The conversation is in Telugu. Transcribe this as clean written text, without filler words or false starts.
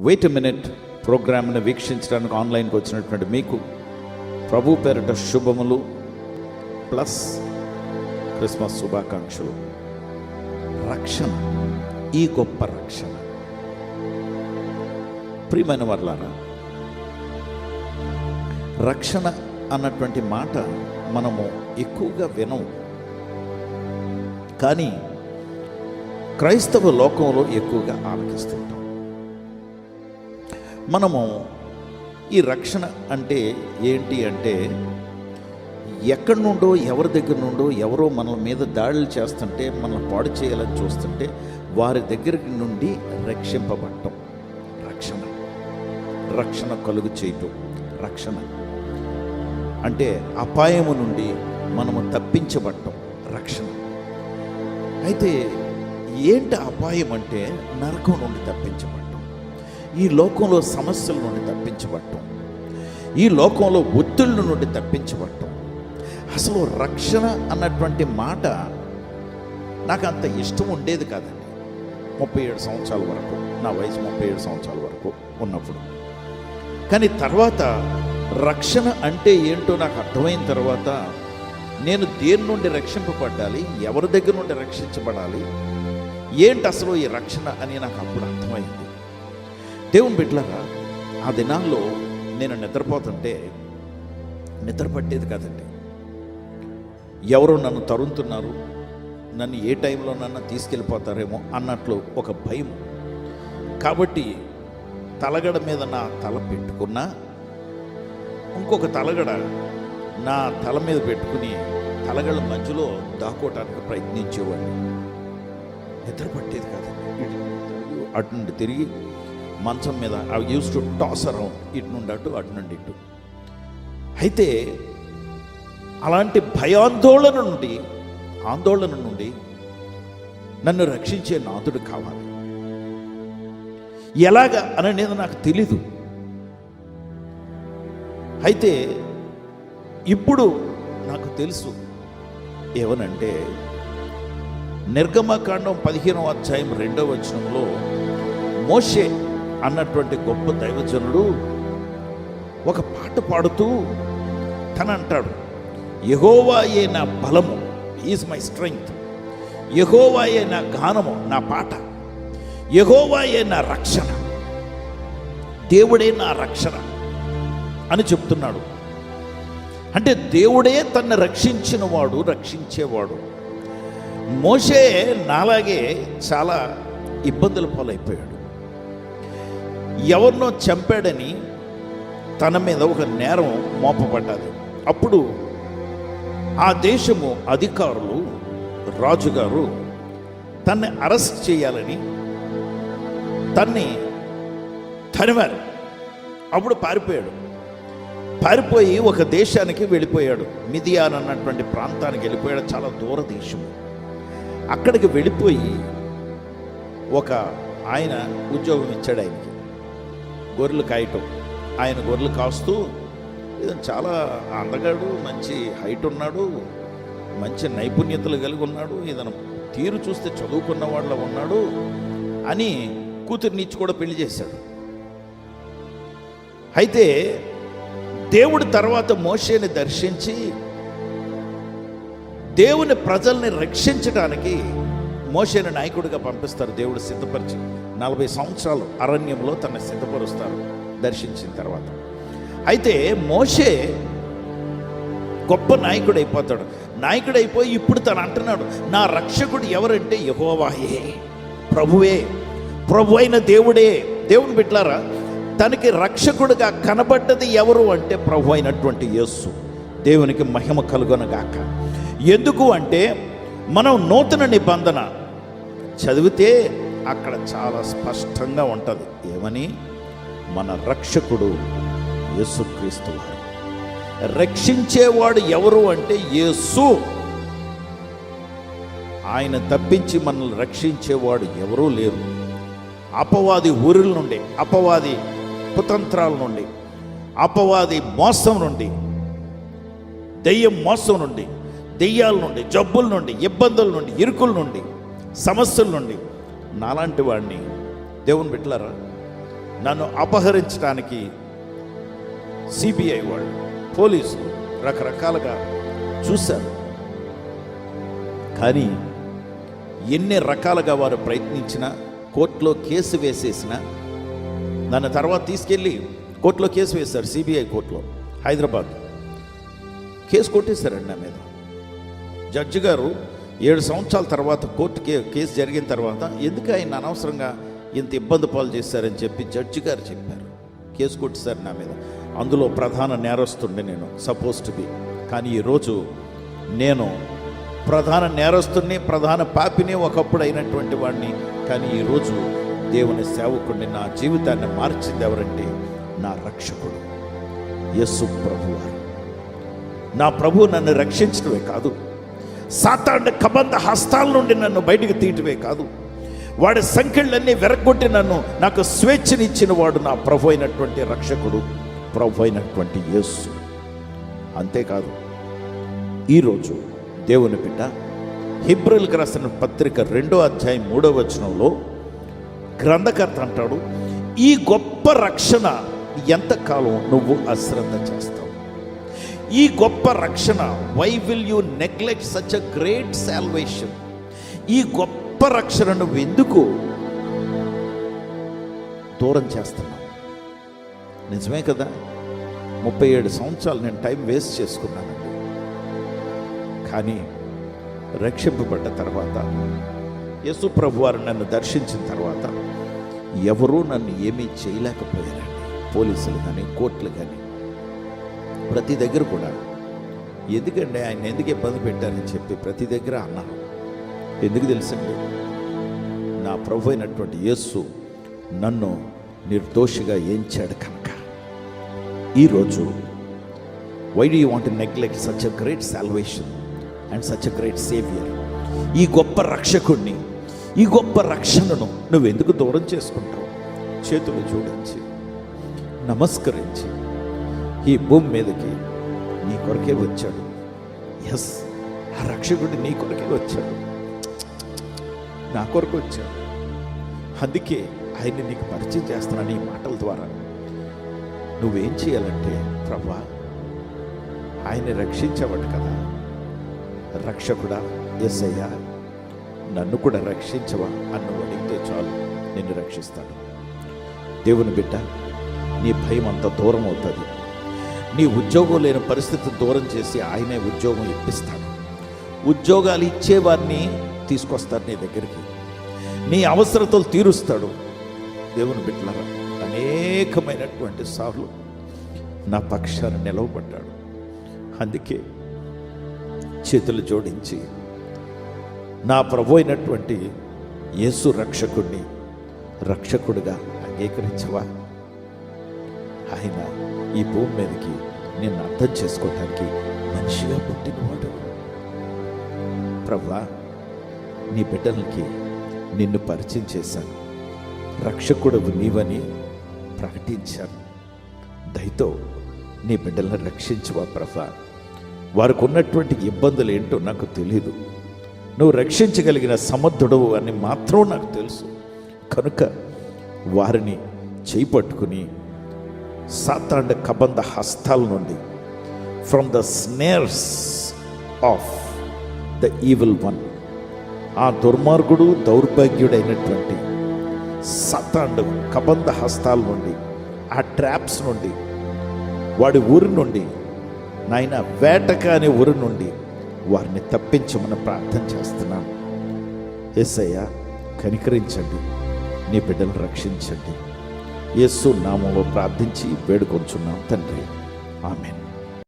వెయిట్ మినిట్ ప్రోగ్రామ్ని వీక్షించడానికి ఆన్లైన్కి వచ్చినటువంటి మీకు ప్రభు పేరిట శుభములు ప్లస్ క్రిస్మస్ శుభాకాంక్షలు. రక్షణ, ఈ గొప్ప రక్షణ. ప్రియమైన వర్లారా, రక్షణ అన్నటువంటి మాట మనము ఎక్కువగా వినము, కానీ క్రైస్తవ లోకంలో ఎక్కువగా ఆలకిస్తుంటాం. మనము ఈ రక్షణ అంటే ఏంటి అంటే, ఎక్కడి నుండో ఎవరి దగ్గర నుండో ఎవరో మన మీద దాడులు చేస్తుంటే, మనల్ని పాడు చేయాలని చూస్తుంటే వారి దగ్గర నుండి రక్షింపబడటం రక్షణ. రక్షణ కలుగు చేయటం రక్షణ అంటే అపాయము నుండి మనము తప్పించబడటం రక్షణ. అయితే ఏంటి అపాయం అంటే, నరకం నుండి తప్పించబడటం, ఈ లోకంలో సమస్యల నుండి తప్పించబడటం, ఈ లోకంలో ఒత్తిళ్ళ నుండి తప్పించబడటం. అసలు రక్షణ అన్నటువంటి మాట నాకు అంత ఇష్టం ఉండేది కాదండి 37 సంవత్సరాల వరకు, నా వయసు 37 సంవత్సరాల వరకు ఉన్నప్పుడు. కానీ తర్వాత రక్షణ అంటే ఏంటో నాకు అర్థమైన తర్వాత, నేను దేని నుండి రక్షింపబడాలి, ఎవరి దగ్గర నుండి రక్షించబడాలి, ఏంటి అసలు ఈ రక్షణ అని నాకు అప్పుడు అర్థమైంది. దేవుని బిడ్డలారా, ఆ దినాల్లో నేను నిద్రపోతుంటే నిద్ర పట్టేది కాదండి. ఎవరో నన్ను తరుముతున్నారు, నన్ను ఏ టైంలో నన్ను తీసుకెళ్ళిపోతారేమో అన్నట్లు ఒక భయం. కాబట్టి తలగడ మీద నా తల పెట్టుకున్నా, ఇంకొక తలగడ నా తల మీద పెట్టుకుని తలగడ మధ్యలో దాక్కోవటానికి ప్రయత్నించేవాడిని. నిద్ర పట్టేది కాదండి. అటు నుండి తిరిగి మంచం మీద I use to toss around, ఇటు నుండి అటు, అటు నుండి ఇటు. అయితే అలాంటి భయాందోళన నుండి నన్ను రక్షించే నాథుడు కావాలి. ఎలాగ అనేది నాకు తెలీదు. అయితే ఇప్పుడు నాకు తెలుసు. ఏమనంటే, నిర్గమకాండం 15వ అధ్యాయం 2వ వచనంలో మోషే అన్నటువంటి గొప్ప దైవజనుడు ఒక పాట పాడుతూ తనంటాడు, యెహోవాయే నా బలము, ఈజ్ మై స్ట్రెంగ్త్, యెహోవాయే నా గానము, నా పాట, యెహోవాయే నా రక్షణ, దేవుడే నా రక్షణ అని చెప్తున్నాడు. అంటే దేవుడే తన్ను రక్షించేవాడు. మోషే నాలాగే చాలా ఇబ్బందుల పాలైపోయాడు. ఎవరినో చంపాడని తన మీద ఒక నేరం మోపబడ్డది. అప్పుడు ఆ దేశము అధికారులు, రాజుగారు తన్ని అరెస్ట్ చేయాలని తన్ని తరిమారు. అప్పుడు పారిపోయి ఒక దేశానికి వెళ్ళిపోయాడు. మిదియాన్ అన్నటువంటి ప్రాంతానికి వెళ్ళిపోయాడు. చాలా దూర దేశం. అక్కడికి వెళ్ళిపోయి ఒక ఆయన ఉద్యోగం ఇచ్చాడు ఆయనకి, గొర్రెలు కాయటం. ఆయన గొర్రెలు కాస్తూ, చాలా అందగాడు, మంచి హైట్ ఉన్నాడు, మంచి నైపుణ్యతలు కలిగి ఉన్నాడు, ఇతను తీరు చూస్తే చదువుకున్న వాళ్ళ ఉన్నాడు అని కూతుర్నిచ్చి కూడా పెళ్లి చేశాడు. అయితే దేవుడు తర్వాత మోషేని దర్శించి దేవుని ప్రజల్ని రక్షించడానికి మోషేని నాయకుడిగా పంపిస్తారు. దేవుడు సిద్ధపరిచి 40 సంవత్సరాలు అరణ్యంలో తనని సిద్ధపరుస్తారు దర్శించిన తర్వాత. అయితే మోషే గొప్ప నాయకుడైపోతాడు. నాయకుడైపోయి ఇప్పుడు తను అంటున్నాడు, నా రక్షకుడు ఎవరంటే యెహోవాయే, ప్రభు అయిన దేవుడే. దేవుని బిడ్డలారా, తనకి రక్షకుడుగా కనబడ్డది ఎవరు అంటే ప్రభు అయినటువంటి యేసు. దేవునికి మహిమ కలుగునగాక. ఎందుకు అంటే, మనం నూతన నిబంధన చదివితే అక్కడ చాలా స్పష్టంగా ఉంటుంది. ఏమని? మన రక్షకుడు యేసుక్రీస్తు వారు. రక్షించేవాడు ఎవరు అంటే యేసు. ఆయన తప్పించి మనల్ని రక్షించేవాడు ఎవరూ లేరు. అపవాది ఊరుల నుండి, అపవాది కుతంత్రాల నుండి, అపవాది మోసం నుండి, దెయ్యం మోసం నుండి, దెయ్యాల నుండి, జబ్బుల నుండి, ఇబ్బందుల నుండి, ఇరుకుల నుండి, సమస్యల నుండి నాలాంటి వాడిని దేవుని బిడ్డలారా నన్ను అపహరించడానికి సిబిఐ వాళ్ళు, పోలీసులు రకరకాలుగా చూశారు. కానీ ఎన్ని రకాలుగా వారు ప్రయత్నించినా, కోర్టులో కేసు వేసేసినా, నన్ను తర్వాత తీసుకెళ్ళి కోర్టులో కేసు వేశారు. సిబిఐ కోర్టులో హైదరాబాద్ కేసు కొట్టేశారండి నా మీద. జడ్జి గారు 7 సంవత్సరాల తర్వాత కోర్టు కేసు జరిగిన తర్వాత ఎందుకు ఆయన అనవసరంగా ఇంత ఇబ్బంది పాలు చేశారని చెప్పి జడ్జి గారు చెప్పారు. కేసు కొట్టేశారు నా మీద. అందులో ప్రధాన నేరస్తుండే నేను, సపోజ్ టు బి. కానీ ఈరోజు నేను ప్రధాన నేరస్తుని, ప్రధాన పాపిని ఒకప్పుడు అయినటువంటి వాడిని. కానీ ఈరోజు దేవుని సేవకుడిని, నా జీవితాన్ని మార్చింది ఎవరంటే నా రక్షకుడు యేసు ప్రభువారు. నా ప్రభు నన్ను రక్షించడమే కాదు, సాతాను కబంధ హస్తాల నుండి నన్ను బయటికి తీయటమే కాదు, వాడి సంఖ్యలన్నీ వెరగొట్టి నాకు స్వేచ్ఛనిచ్చిన వాడు నా ప్రభు అయినటువంటి రక్షకుడు, ప్రభు అయినటువంటి యేసు. అంతేకాదు, ఈరోజు దేవుని బిడ్డ హెబ్రీయులకు రాసిన పత్రిక 2వ అధ్యాయం 3వ వచనంలో గ్రంథకర్త అంటాడు, ఈ గొప్ప రక్షణ ఎంతకాలం నువ్వు అశ్రద్ధ చేస్తావు? ఈ గొప్ప రక్షణ, why will you neglect such a great salvation? ఈ గొప్ప రక్షణ నువ్వు ఎందుకు దూరం చేస్తున్నావు? నిజమే కదా, 37 సంవత్సరాలు నేను టైం వేస్ట్ చేసుకున్నానండి. కానీ రక్షింపబడ్డ తర్వాత, యేసు ప్రభువారు నన్ను దర్శించిన తర్వాత ఎవరూ నన్ను ఏమీ చేయలేకపోయారండి. పోలీసులు కానీ, కోర్టులు కానీ, ప్రతి దగ్గర కూడా ఎందుకండి ఆయన ఎందుకు ఇబ్బంది పెట్టారని చెప్పి ప్రతి దగ్గర అన్నారు. ఎందుకు తెలుసండి? నా ప్రభు అయినటువంటి యేసు నన్ను నిర్దోషిగా ఎంచాడు కనుక. ఈరోజు why do you want to neglect such a great salvation and such a great saviour? ఈ గొప్ప రక్షకుడిని, ఈ గొప్ప రక్షణను నువ్వెందుకు దూరం చేసుకుంటావు? చేతులు జోడించి నమస్కరించి, ఈ భూమి మీదకి నీ కొరకే వచ్చాడు. ఎస్, ఆ రక్షకుడు నీ కొరకే వచ్చాడు, నా కొరకు వచ్చాడు. అందుకే ఆయన్ని నీకు పరిచయం చేస్తున్నాను ఈ మాటల ద్వారా. నువ్వేం చేయాలంటే, ప్రభా ఆయన్ని రక్షించవడు కదా, రక్షకుడా యేసయ్యా నన్ను కూడా రక్షించవా అని నువ్వు అడిగితే చాలు, నిన్ను రక్షిస్తాడు. దేవుని బిడ్డ, నీ భయం అంత దూరం అవుతుంది. నీ ఉద్యోగం లేని పరిస్థితి దూరం చేసి ఆయనే ఉద్యోగం ఇప్పిస్తాడు. ఉద్యోగాలు ఇచ్చేవారిని తీసుకొస్తాడు నీ దగ్గరికి, నీ అవసరతలు తీరుస్తాడు. దేవుని బిడ్డలారా, అనేకమైనటువంటి సార్లు నా పక్షాన నిలవబడ్డాడు. అందుకే చేతులు జోడించి నా ప్రభు అయినటువంటి యేసు రక్షకుడిని రక్షకుడిగా అంగీకరించవా? ఆయన ఈ భూమి మీదకి నిన్ను అర్థం చేసుకోవటానికి మనిషిగా పుట్టినవాడు. ప్రభువా, నీ బిడ్డలకి నిన్ను పరిచయం చేశాను, రక్షకుడు నీవని ప్రకటించాను. దయతో నీ బిడ్డలను రక్షించవా ప్రభువా? వారికి ఉన్నటువంటి ఇబ్బందులు ఏంటో నాకు తెలియదు, నువ్వు రక్షించగలిగిన సమర్థుడవు అని మాత్రం నాకు తెలుసు. కనుక వారిని చేపట్టుకుని సాతాను కబంధ హస్తాల నుండి, from the snares of the evil one, ఆ దుర్మార్గుడు దౌర్భాగ్యుడైనటువంటి సాతాను కబంధ హస్తాల నుండి, ఆ ట్రాప్స్ నుండి, వాడి ఊరి నుండి, నాయన వేటక అనే ఊరి నుండి వారిని తప్పించమని ప్రార్థన చేస్తున్నాను. యేసయ్యా కనికరించండి, నీ బిడ్డలు రక్షించండి. యేసు నామములో ప్రార్థించి వేడుకొంచున్నాం తండ్రి, ఆమేన్.